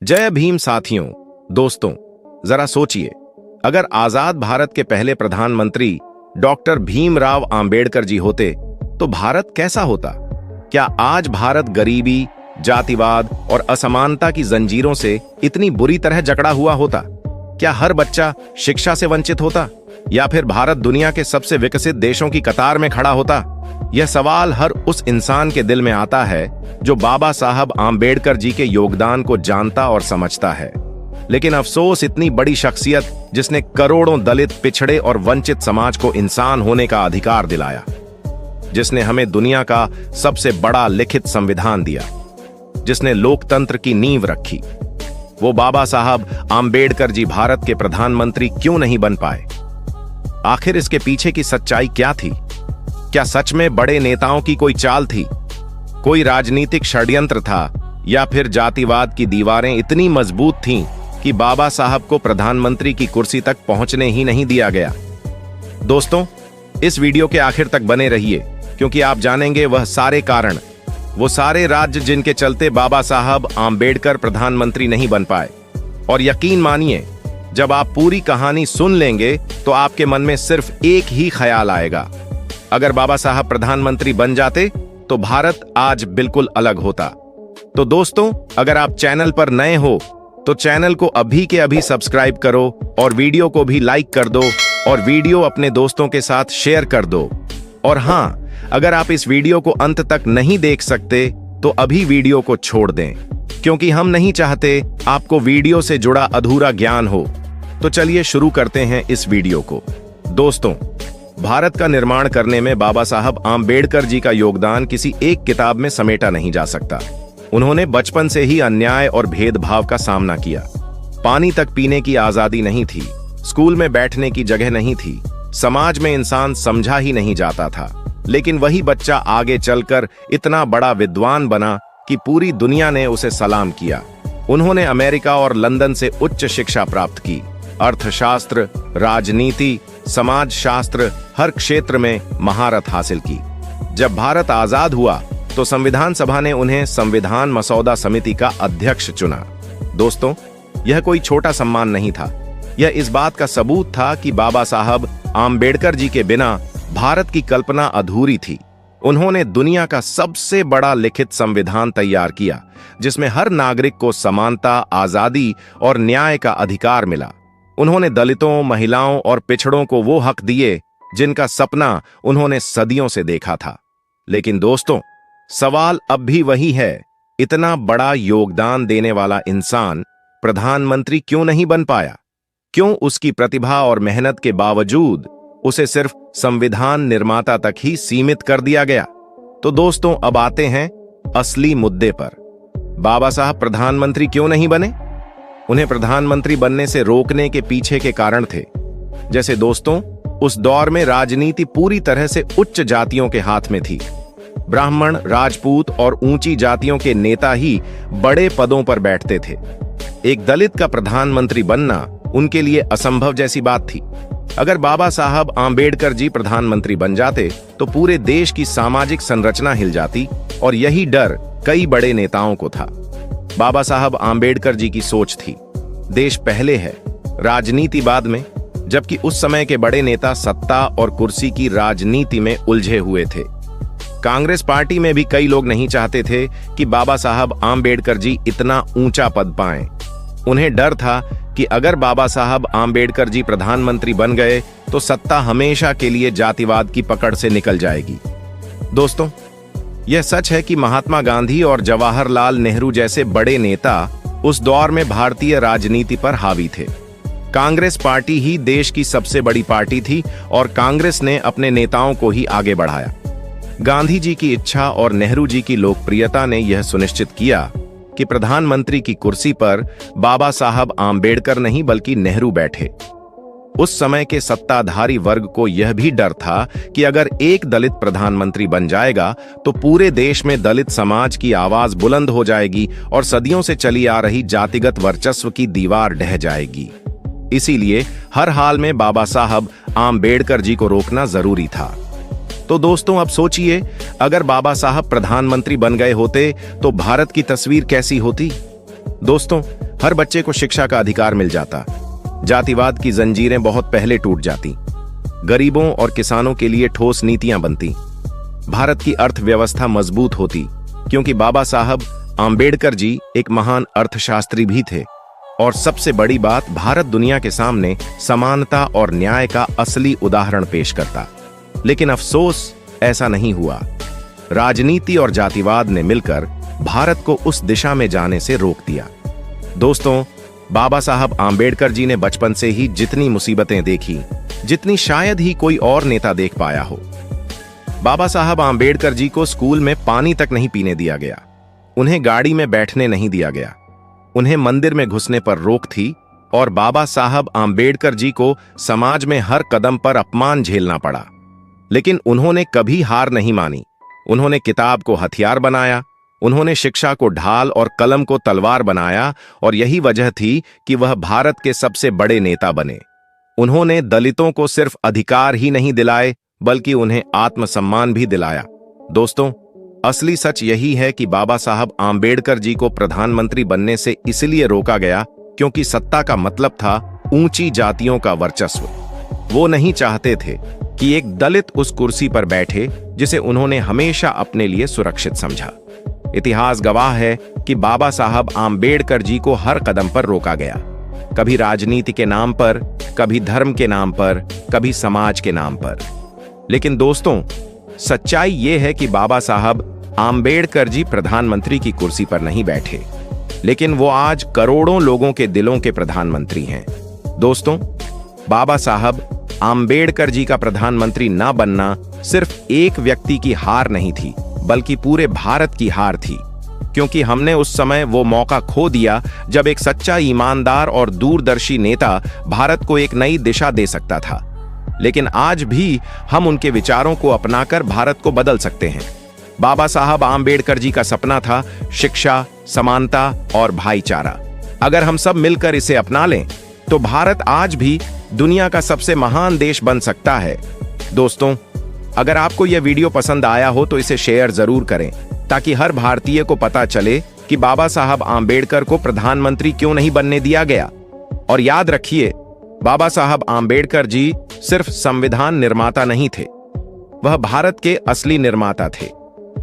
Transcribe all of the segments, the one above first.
जय भीम साथियों, दोस्तों, जरा सोचिए, अगर आजाद भारत के पहले प्रधानमंत्री डॉक्टर भीमराव आंबेडकर जी होते तो भारत कैसा होता? क्या आज भारत गरीबी, जातिवाद और असमानता की जंजीरों से इतनी बुरी तरह जकड़ा हुआ होता? क्या हर बच्चा शिक्षा से वंचित होता, या फिर भारत दुनिया के सबसे विकसित देशों की कतार में खड़ा होता? यह सवाल हर उस इंसान के दिल में आता है जो बाबा साहब आंबेडकर जी के योगदान को जानता और समझता है। लेकिन अफसोस, इतनी बड़ी शख्सियत जिसने करोड़ों दलित, पिछड़े और वंचित समाज को इंसान होने का अधिकार दिलाया, जिसने हमें दुनिया का सबसे बड़ा लिखित संविधान दिया, जिसने लोकतंत्र की नींव रखी, वो बाबा साहब आंबेडकर जी भारत के प्रधानमंत्री क्यों नहीं बन पाए? आखिर इसके पीछे की सच्चाई क्या थी? क्या सच में बड़े नेताओं की कोई चाल थी, कोई राजनीतिक षड्यंत्र था, या फिर जातिवाद की दीवारें इतनी मजबूत थीं कि बाबा साहब को प्रधानमंत्री की कुर्सी तक पहुंचने ही नहीं दिया गया? दोस्तों, इस वीडियो के आखिर तक बने रहिए, क्योंकि आप जानेंगे वह सारे कारण, वो सारे राज्य जिनके चलते बाबा साहब आंबेडकर प्रधानमंत्री नहीं बन पाए। और यकीन मानिए, जब आप पूरी कहानी सुन लेंगे तो आपके मन में सिर्फ एक ही ख्याल आएगा, अगर बाबा साहब प्रधानमंत्री बन जाते तो भारत आज बिल्कुल अलग होता। तो दोस्तों, अगर आप चैनल पर नए हो तो चैनल को अभी के अभी सब्सक्राइब करो और वीडियो को भी लाइक कर दो और वीडियो अपने दोस्तों के साथ शेयर कर दो। और हाँ, अगर आप इस वीडियो को अंत तक नहीं देख सकते तो अभी वीडियो को छोड़ दें, क्योंकि हम नहीं चाहते आपको वीडियो से जुड़ा अधूरा ज्ञान हो। तो चलिए शुरू करते हैं इस वीडियो को। दोस्तों, भारत का निर्माण करने में बाबा साहब आंबेडकर जी का योगदान किसी एक किताब में समेटा नहीं जा सकता। उन्होंने बचपन से ही अन्याय और भेदभाव का सामना किया। पानी तक पीने की आजादी नहीं थी, स्कूल में बैठने की जगह नहीं थी, समाज में इंसान समझा ही नहीं जाता था। लेकिन वही बच्चा आगे चलकर इतना बड़ा विद्वान बना कि पूरी दुनिया ने उसे सलाम किया। उन्होंने अमेरिका और लंदन से उच्च शिक्षा प्राप्त की, अर्थशास्त्र, राजनीति, समाजशास्त्र, हर क्षेत्र में महारत हासिल की। जब भारत आजाद हुआ तो संविधान सभा ने उन्हें संविधान मसौदा समिति का अध्यक्ष चुना। दोस्तों, यह कोई छोटा सम्मान नहीं था, यह इस बात का सबूत था कि बाबा साहब आंबेडकर जी के बिना भारत की कल्पना अधूरी थी। उन्होंने दुनिया का सबसे बड़ा लिखित संविधान तैयार किया, जिसमें हर नागरिक को समानता, आजादी और न्याय का अधिकार मिला। उन्होंने दलितों, महिलाओं और पिछड़ों को वो हक दिए जिनका सपना उन्होंने सदियों से देखा था। लेकिन दोस्तों, सवाल अब भी वही है, इतना बड़ा योगदान देने वाला इंसान प्रधानमंत्री क्यों नहीं बन पाया? क्यों उसकी प्रतिभा और मेहनत के बावजूद उसे सिर्फ संविधान निर्माता तक ही सीमित कर दिया गया? तो दोस्तों, अब आते हैं असली मुद्दे पर। बाबा साहब प्रधानमंत्री क्यों नहीं बने? उन्हें प्रधानमंत्री बनने से रोकने के पीछे के कारण थे। जैसे दोस्तों, उस दौर में राजनीति पूरी तरह से उच्च जातियों के हाथ में थी। ब्राह्मण, राजपूत और ऊंची जातियों के नेता ही बड़े पदों पर बैठते थे। एक दलित का प्रधानमंत्री बनना उनके लिए असंभव जैसी बात थी। अगर बाबा साहब आंबेडकर जी प्रधानमंत्री बन जाते तो पूरे देश की सामाजिक संरचना हिल जाती, और यही डर कई बड़े नेताओं को था। बाबा साहब आंबेडकर जी की सोच थी, देश पहले है, राजनीति बाद में, जबकि उस समय के बड़े नेता सत्ता और कुर्सी की राजनीति में उलझे हुए थे। कांग्रेस पार्टी में भी कई लोग नहीं चाहते थे कि बाबा साहब आंबेडकर जी इतना ऊंचा पद पाएं। उन्हें डर था कि अगर बाबा साहब आंबेडकर जी प्रधानमंत्री बन गए तो सत्ता हमेशा के लिए जातिवाद की पकड़ से निकल जाएगी। दोस्तों, यह सच है कि महात्मा गांधी और जवाहरलाल नेहरू जैसे बड़े नेता उस दौर में भारतीय राजनीति पर हावी थे। कांग्रेस पार्टी ही देश की सबसे बड़ी पार्टी थी और कांग्रेस ने अपने नेताओं को ही आगे बढ़ाया। गांधी जी की इच्छा और नेहरू जी की लोकप्रियता ने यह सुनिश्चित किया कि प्रधानमंत्री की कुर्सी पर बाबा साहब आंबेडकर नहीं बल्कि नेहरू बैठे। उस समय के सत्ताधारी वर्ग को यह भी डर था कि अगर एक दलित प्रधानमंत्री बन जाएगा तो पूरे देश में दलित समाज की आवाज बुलंद हो जाएगी और सदियों से चली आ रही जातिगत वर्चस्व की दीवार ढह जाएगी। इसीलिए हर हाल में बाबा साहब आंबेडकर जी को रोकना जरूरी था। तो दोस्तों, अब सोचिए, अगर बाबा साहब प्रधानमंत्री बन गए होते तो भारत की तस्वीर कैसी होती? दोस्तों, हर बच्चे को शिक्षा का अधिकार मिल जाता, जातिवाद की जंजीरें बहुत पहले टूट जाती, गरीबों और किसानों के लिए ठोस नीतियां बनती, भारत की अर्थव्यवस्था मजबूत होती, क्योंकि बाबा साहब आंबेडकर जी एक महान अर्थशास्त्री भी थे। और सबसे बड़ी बात, भारत दुनिया के सामने समानता और न्याय का असली उदाहरण पेश करता। लेकिन अफसोस, ऐसा नहीं हुआ। राजनीति और जातिवाद ने मिलकर भारत को उस दिशा में जाने से रोक दिया। दोस्तों, बाबा साहब आंबेडकर जी ने बचपन से ही जितनी मुसीबतें देखी, जितनी शायद ही कोई और नेता देख पाया हो। बाबा साहब आंबेडकर जी को स्कूल में पानी तक नहीं पीने दिया गया, उन्हें गाड़ी में बैठने नहीं दिया गया, उन्हें मंदिर में घुसने पर रोक थी, और बाबा साहब आंबेडकर जी को समाज में हर कदम पर अपमान झेलना पड़ा। लेकिन उन्होंने कभी हार नहीं मानी। उन्होंने किताब को हथियार बनाया, उन्होंने शिक्षा को ढाल और कलम को तलवार बनाया, और यही वजह थी कि वह भारत के सबसे बड़े नेता बने। उन्होंने दलितों को सिर्फ अधिकार ही नहीं दिलाए, बल्कि उन्हें आत्मसम्मान भी दिलाया। दोस्तों, असली सच यही है कि बाबा साहब आंबेडकर जी को प्रधानमंत्री बनने से इसलिए रोका गया क्योंकि सत्ता का मतलब था ऊंची जातियों का वर्चस्व। वो नहीं चाहते थे कि एक दलित उस कुर्सी पर बैठे जिसे उन्होंने हमेशा अपने लिए सुरक्षित समझा। इतिहास गवाह है कि बाबा साहब आंबेडकर जी को हर कदम पर रोका गया, कभी राजनीति के नाम पर, कभी धर्म के नाम पर, कभी समाज के नाम पर। लेकिन दोस्तों, सच्चाई ये है कि बाबा साहब आंबेडकर जी प्रधानमंत्री की कुर्सी पर नहीं बैठे, लेकिन वो आज करोड़ों लोगों के दिलों के प्रधानमंत्री हैं। दोस्तों, बाबा साहब आंबेडकर जी का प्रधानमंत्री ना बनना सिर्फ एक व्यक्ति की हार नहीं थी, बल्कि पूरे भारत की हार थी, क्योंकि हमने उस समय वो मौका खो दिया जब एक सच्चा, ईमानदार और दूरदर्शी नेता भारत को एक नई दिशा दे सकता था। लेकिन आज भी हम उनके विचारों को अपनाकर भारत को बदल सकते हैं। बाबा साहब आंबेडकर जी का सपना था शिक्षा, समानता और भाईचारा। अगर हम सब मिलकर इसे अपना लें तो भारत आज भी दुनिया का सबसे महान देश बन सकता है। दोस्तों, अगर आपको यह वीडियो पसंद आया हो तो इसे शेयर जरूर करें, ताकि हर भारतीय को पता चले कि बाबा साहब आंबेडकर को प्रधानमंत्री क्यों नहीं बनने दिया गया। और याद रखिए, बाबा साहब आंबेडकर जी सिर्फ संविधान निर्माता नहीं थे, वह भारत के असली निर्माता थे।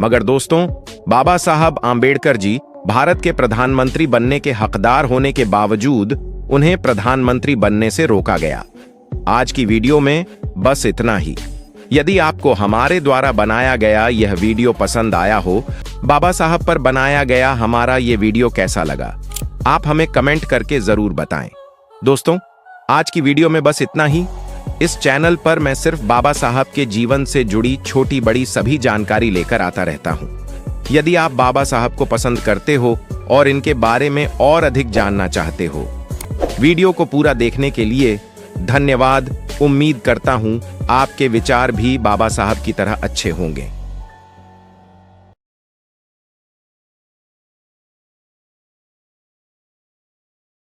मगर दोस्तों, बाबा साहब आंबेडकर जी भारत के प्रधानमंत्री बनने के हकदार होने के बावजूद उन्हें प्रधानमंत्री बनने से रोका गया। आज की वीडियो में बस इतना ही। यदि आपको हमारे द्वारा बनाया गया यह वीडियो पसंद आया हो, बाबा साहब पर बनाया गया हमारा यह वीडियो कैसा लगा, आप हमें कमेंट करके जरूर बताएं। दोस्तों, आज की वीडियो में बस इतना ही। इस चैनल पर मैं सिर्फ बाबा साहब के जीवन से जुड़ी छोटी बड़ी सभी जानकारी लेकर आता रहता हूं। यदि आप बाबा साहब को पसंद करते हो और इनके बारे में और अधिक जानना चाहते हो, वीडियो को पूरा देखने के लिए धन्यवाद। उम्मीद करता हूं आपके विचार भी बाबा साहब की तरह अच्छे होंगे।